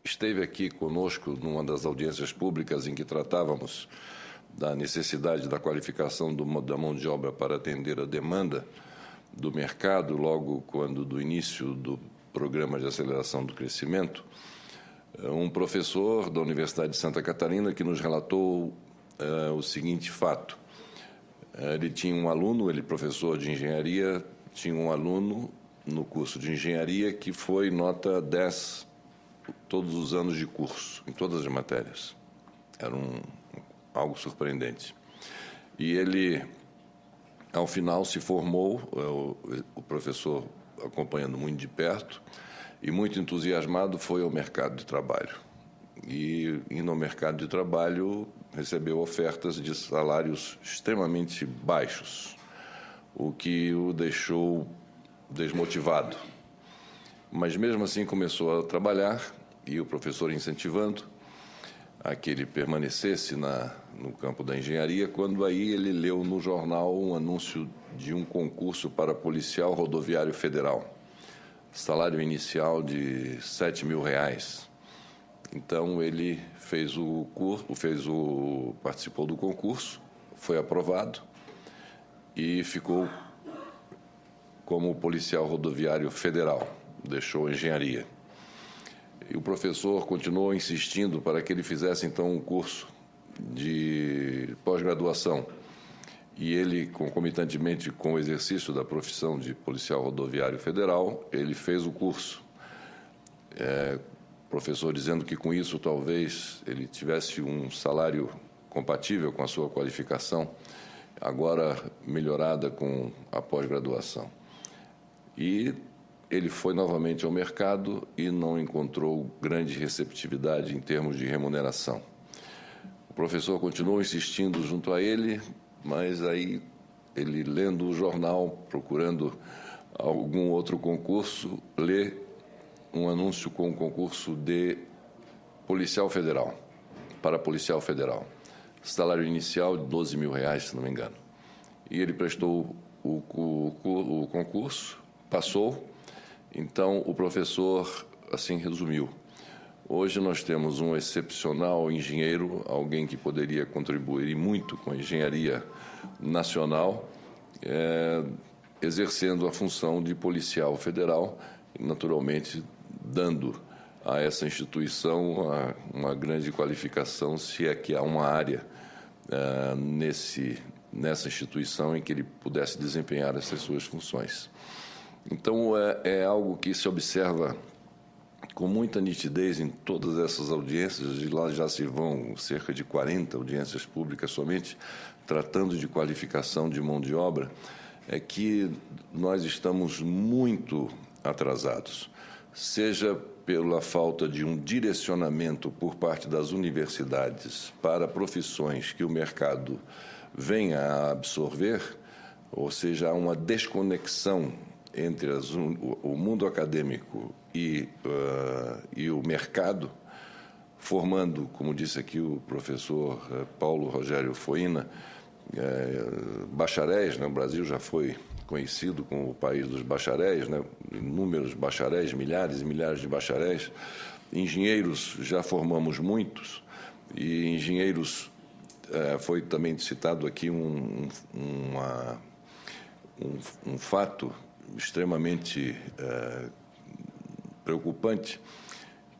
esteve aqui conosco numa das audiências públicas em que tratávamos da necessidade da qualificação da mão de obra para atender a demanda do mercado, logo quando do início do Programa de Aceleração do Crescimento, um professor da Universidade de Santa Catarina que nos relatou o seguinte fato. Ele tinha um aluno, ele professor de engenharia, tinha um aluno no curso de engenharia que foi nota 10 todos os anos de curso, em todas as matérias. Era algo surpreendente. E ele, ao final, se formou, o professor acompanhando muito de perto, e muito entusiasmado foi ao mercado de trabalho. E, indo ao mercado de trabalho, recebeu ofertas de salários extremamente baixos, o que o deixou desmotivado. Mas, mesmo assim, começou a trabalhar, e o professor incentivando a que ele permanecesse no campo da engenharia, quando aí ele leu no jornal um anúncio de um concurso para policial rodoviário federal. Salário inicial de R$ 7.000. Então, ele fez o curso, participou do concurso, foi aprovado e ficou como policial rodoviário federal, deixou a engenharia. E o professor continuou insistindo para que ele fizesse, então, um curso de pós-graduação. E ele, concomitantemente com o exercício da profissão de policial rodoviário federal, ele fez o curso. O professor dizendo que, com isso, talvez ele tivesse um salário compatível com a sua qualificação, agora melhorada com a pós-graduação. E ele foi novamente ao mercado e não encontrou grande receptividade em termos de remuneração. O professor continuou insistindo junto a ele, mas aí ele, lendo o jornal, procurando algum outro concurso, lê um anúncio com um concurso de policial federal, para policial federal. Salário inicial de R$ 12.000, se não me engano. E ele prestou o concurso, passou. Então, o professor assim resumiu. Hoje nós temos um excepcional engenheiro, alguém que poderia contribuir muito com a engenharia nacional, exercendo a função de policial federal, e, naturalmente, dando a essa instituição uma grande qualificação, se é que há uma área nessa instituição em que ele pudesse desempenhar essas suas funções. Então, é algo que se observa com muita nitidez em todas essas audiências, de lá já se vão cerca de 40 audiências públicas somente, tratando de qualificação de mão de obra, é que nós estamos muito atrasados, seja pela falta de um direcionamento por parte das universidades para profissões que o mercado venha a absorver, ou seja, há uma desconexão entre o mundo acadêmico e o mercado, formando, como disse aqui o professor Paulo Rogério Foina, bacharéis, né? O Brasil já foi conhecido como o país dos bacharéis, né? Inúmeros bacharéis, milhares e milhares de bacharéis. Engenheiros, já formamos muitos, e engenheiros, foi também citado aqui um fato extremamente preocupante,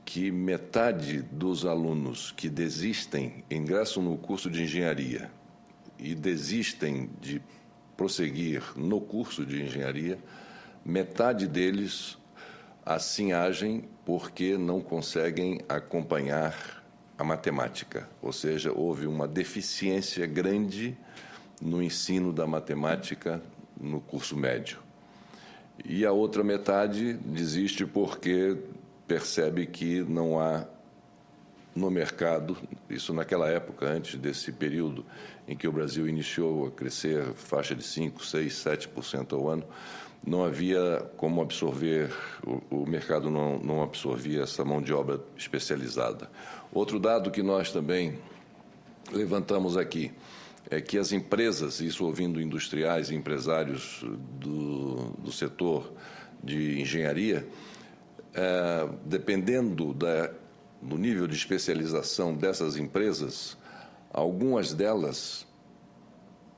que metade dos alunos que desistem, ingressam no curso de engenharia e desistem de prosseguir no curso de engenharia, metade deles assim agem porque não conseguem acompanhar a matemática, ou seja, houve uma deficiência grande no ensino da matemática no curso médio. E a outra metade desiste porque percebe que não há no mercado, isso naquela época, antes desse período em que o Brasil iniciou a crescer faixa de 5%, 6%, 7% ao ano, não havia como absorver, o mercado não absorvia essa mão de obra especializada. Outro dado que nós também levantamos aqui é que as empresas, isso ouvindo industriais e empresários do setor de engenharia, dependendo do nível de especialização dessas empresas, algumas delas,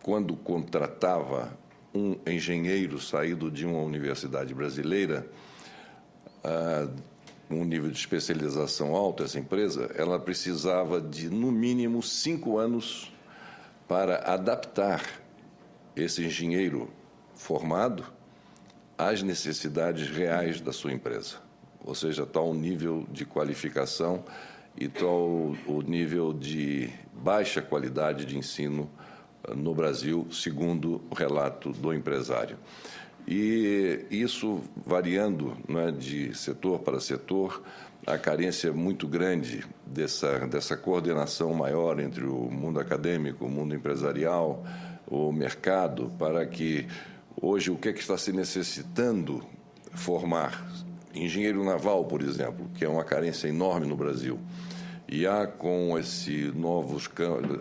quando contratava um engenheiro saído de uma universidade brasileira, um nível de especialização alto, essa empresa, ela precisava de, no mínimo, 5 anos para adaptar esse engenheiro formado às necessidades reais da sua empresa. Ou seja, tal nível de qualificação e tal o nível de baixa qualidade de ensino no Brasil, segundo o relato do empresário. E isso variando, né, de setor para setor, a carência muito grande dessa coordenação maior entre o mundo acadêmico, o mundo empresarial, o mercado, para que hoje o que é que está se necessitando formar? Engenheiro naval, por exemplo, que é uma carência enorme no Brasil. E há, com a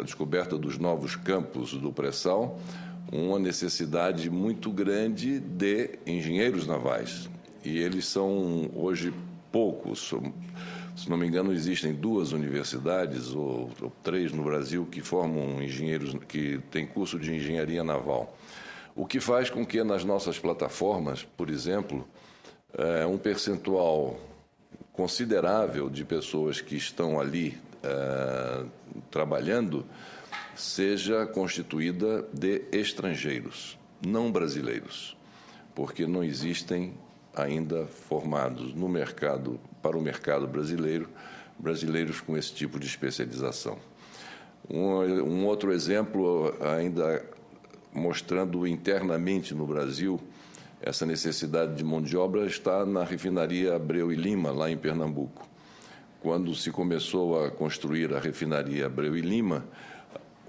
descoberta dos novos campos do pré-sal, uma necessidade muito grande de engenheiros navais. E eles são, hoje, poucos. Se não me engano, existem 2 universidades, ou 3 no Brasil, que formam engenheiros, que têm curso de engenharia naval. O que faz com que, nas nossas plataformas, por exemplo, um percentual considerável de pessoas que estão ali trabalhando seja constituída de estrangeiros, não brasileiros, porque não existem ainda formados no mercado, para o mercado brasileiro, brasileiros com esse tipo de especialização. Um outro exemplo, ainda mostrando internamente no Brasil, essa necessidade de mão de obra está na refinaria Abreu e Lima, lá em Pernambuco. Quando se começou a construir a refinaria Abreu e Lima,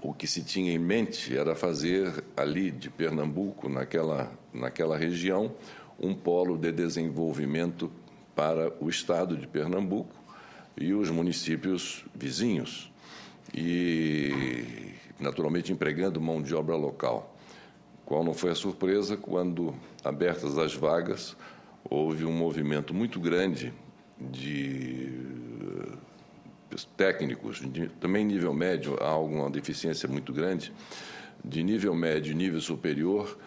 o que se tinha em mente era fazer ali de Pernambuco, naquela região, um polo de desenvolvimento para o estado de Pernambuco e os municípios vizinhos, e, naturalmente, empregando mão de obra local. Qual não foi a surpresa quando, abertas as vagas, houve um movimento muito grande de técnicos, também nível médio, há alguma deficiência muito grande, de nível médio e nível superior,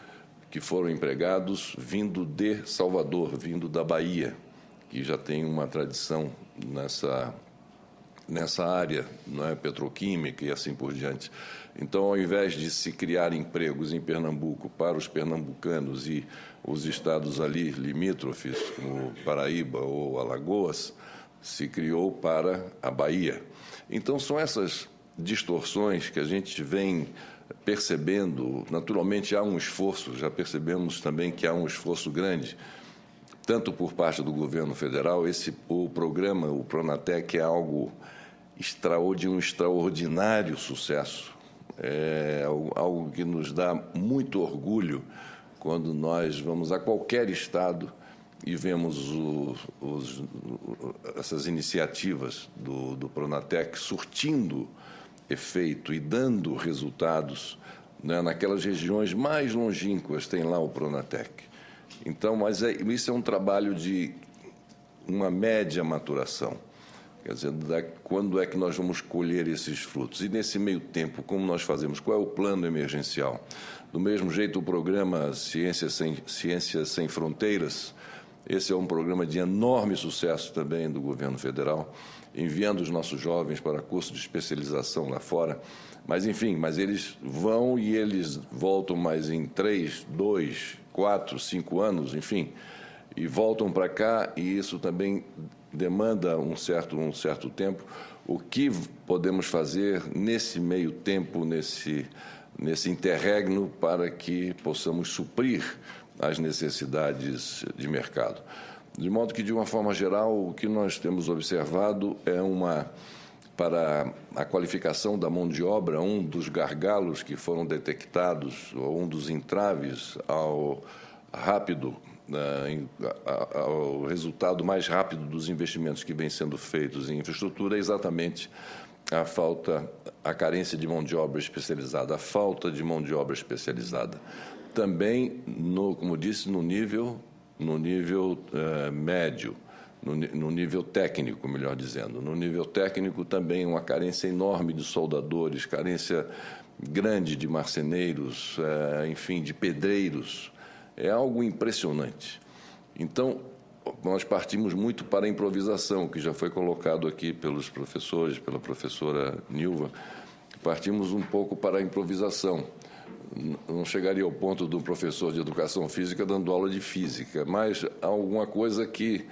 que foram empregados vindo de Salvador, vindo da Bahia, que já tem uma tradição nessa área, não é, petroquímica e assim por diante. Então, ao invés de se criar empregos em Pernambuco para os pernambucanos e os estados ali limítrofes, como Paraíba ou Alagoas, se criou para a Bahia. Então, são essas distorções que a gente vem percebendo. Naturalmente, há um esforço, já percebemos também que há um esforço grande, tanto por parte do governo federal. O programa, o Pronatec, é algo de um extraordinário sucesso. É algo que nos dá muito orgulho quando nós vamos a qualquer estado e vemos essas iniciativas do Pronatec surtindo efeito e dando resultados, né, naquelas regiões mais longínquas, tem lá o Pronatec. Então, mas isso é um trabalho de uma média maturação. Quer dizer, quando é que nós vamos colher esses frutos? E, nesse meio tempo, como nós fazemos? Qual é o plano emergencial? Do mesmo jeito, o programa Ciências Sem Fronteiras, esse é um programa de enorme sucesso também do governo federal, enviando os nossos jovens para curso de especialização lá fora. Mas, enfim, eles vão e eles voltam mais em 3, 2, 4, 5 anos, enfim, e voltam para cá, e isso também demanda um certo tempo. O que podemos fazer nesse meio tempo, nesse interregno, para que possamos suprir as necessidades de mercado? De modo que, de uma forma geral, o que nós temos observado é para a qualificação da mão de obra, um dos gargalos que foram detectados, ou um dos entraves ao resultado mais rápido dos investimentos que vêm sendo feitos em infraestrutura, é exatamente a carência de mão de obra especializada, a falta de mão de obra especializada. Também, como disse, no nível médio, no nível técnico, melhor dizendo. No nível técnico também uma carência enorme de soldadores, carência grande de marceneiros, enfim, de pedreiros. É algo impressionante. Então, nós partimos muito para a improvisação, que já foi colocado aqui pelos professores, pela professora Nilva. Partimos um pouco para a improvisação. Não chegaria ao ponto do professor de educação física dando aula de física, mas alguma coisa que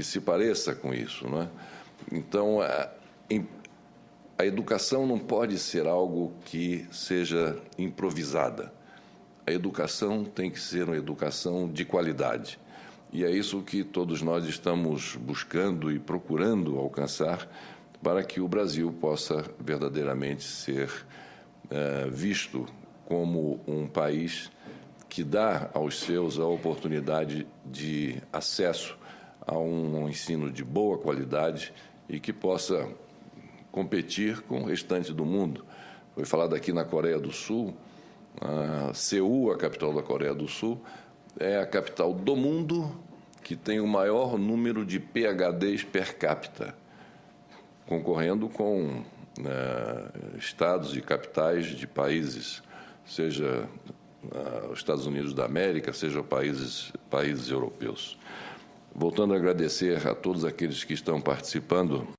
se pareça com isso, não é? Então, a educação não pode ser algo que seja improvisada. A educação tem que ser uma educação de qualidade. E é isso que todos nós estamos buscando e procurando alcançar para que o Brasil possa verdadeiramente ser visto como um país que dá aos seus a oportunidade de acesso a um ensino de boa qualidade e que possa competir com o restante do mundo. Foi falado aqui na Coreia do Sul, Seul, a capital da Coreia do Sul, é a capital do mundo que tem o maior número de PhDs per capita, concorrendo com estados e capitais de países, seja os Estados Unidos da América, seja países europeus. Voltando a agradecer a todos aqueles que estão participando